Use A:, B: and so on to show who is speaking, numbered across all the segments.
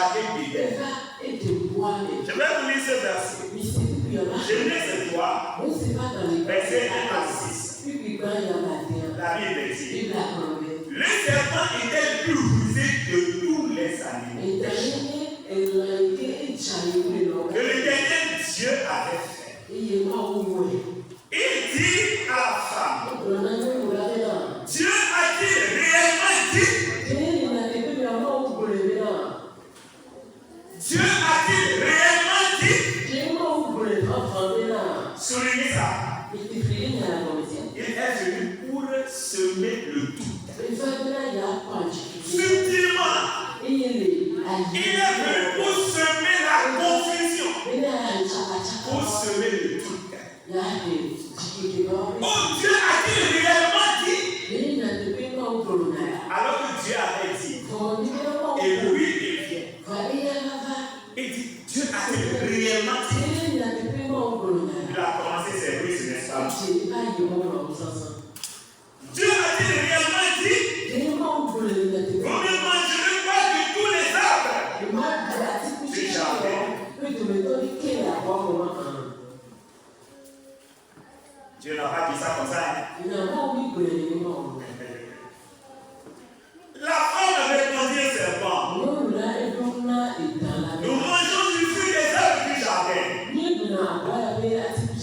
A: jardin d'Éden. Je vais vous lire ce verset. Genèse 3, verset 1 à 6. La Bible dit: le serpent était le plus rusé de tous les animaux que l'Éternel Dieu avait fait. Il dit à la femme: Dieu a-t-il réellement dit? Dieu a-t-il réellement dit? Soulignez ça. Il est venu pour semer le tout. Subtilement, il est venu pour semer la confusion, pour semer le tout. Oh, Dieu a-t-il réellement dit? Alors que Dieu avait dit, et lui il vient. Il dit, Dieu a-t-il réellement dit? Il a commencé ses ruses, n'est-ce pas? Dieu a-t-il réellement dit? Vous ne mangerez pas de tous les arbres du jardin. Dieu n'a pas dit ça comme ça. La femme avait répondu au serpent: nous mangeons du fruit des arbres du jardin.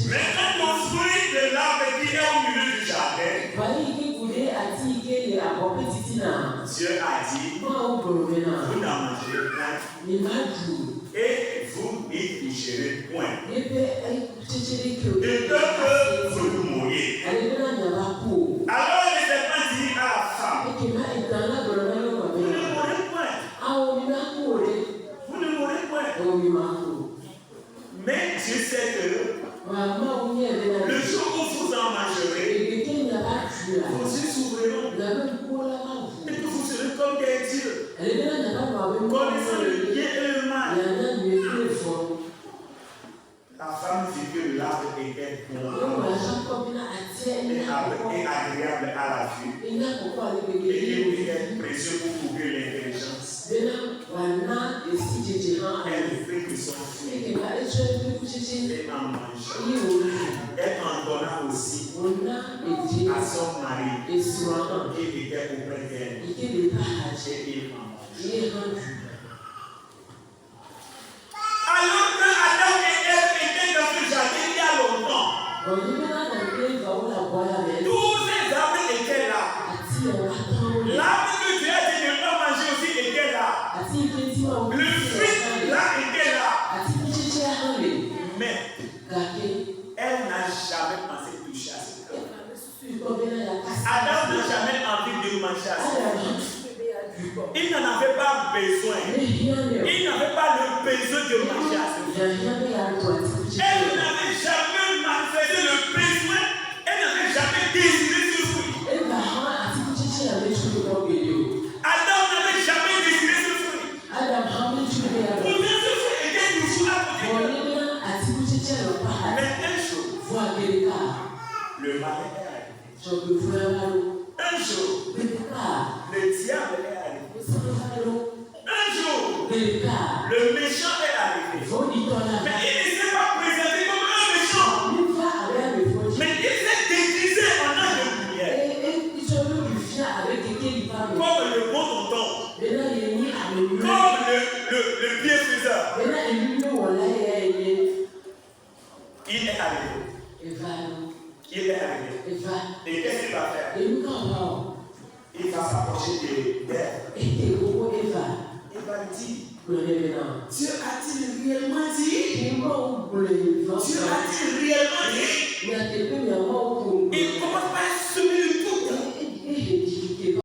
A: Mais quand on fruit de l'arbre qui est au milieu du jardin, Dieu a dit: vous n'en mangerez point. Et vous n'y toucherez point. De peur que vous ne mouriez. Alors le serpent dit à la femme: vous ne mourrez point. Vous ne mourrez point. Mais Dieu sait que le jour où vous en mangerez, vos yeux s'ouvriront et que vous serez comme des dieux, connaissant le bien et le mal. La femme vit que l'arbre était bon et agréable à la vue, et il était précieux pour couvrir l'intelligence. Elle fait que son fruit et en mangeant, elle en donna aussi à son mari qui était auprès d'elle, et il en mangeait. Alors que Adam et Ève étaient dans ce jardin il y a longtemps, tous ces arbres étaient là. L'arbre que Dieu a dit de ne pas manger aussi était là. Le fruit là était là. Mais elle n'a jamais pensé toucher à ce fruit. Adam n'a jamais envie de manger à ce fruit. Il n'en avait pas besoin. Il n'avait pas le besoin de manger à ce fruit. Elle n'avait jamais manifesté le besoin. Elle n'avait jamais désiré ce fruit. Adam n'avait jamais désiré ce fruit. Pourtant ce fruit était toujours à côté de lui. Mais un jour, le mal est arrivé. Un jour, le diable est arrivé. Un jour, le méchant est arrivé. Mais il ne s'est pas présenté comme un méchant. Mais il s'est déguisé en ange de lumière. Comme le bon tonton. Comme le bienfaiseur. Il est arrivé. Il est arrivé. Et qu'est-ce qu'il va faire? Il va s'approcher d'Ève. Il va dire: Dieu a-t-il réellement dit? Dieu a-t-il réellement dit? Il commence par semer le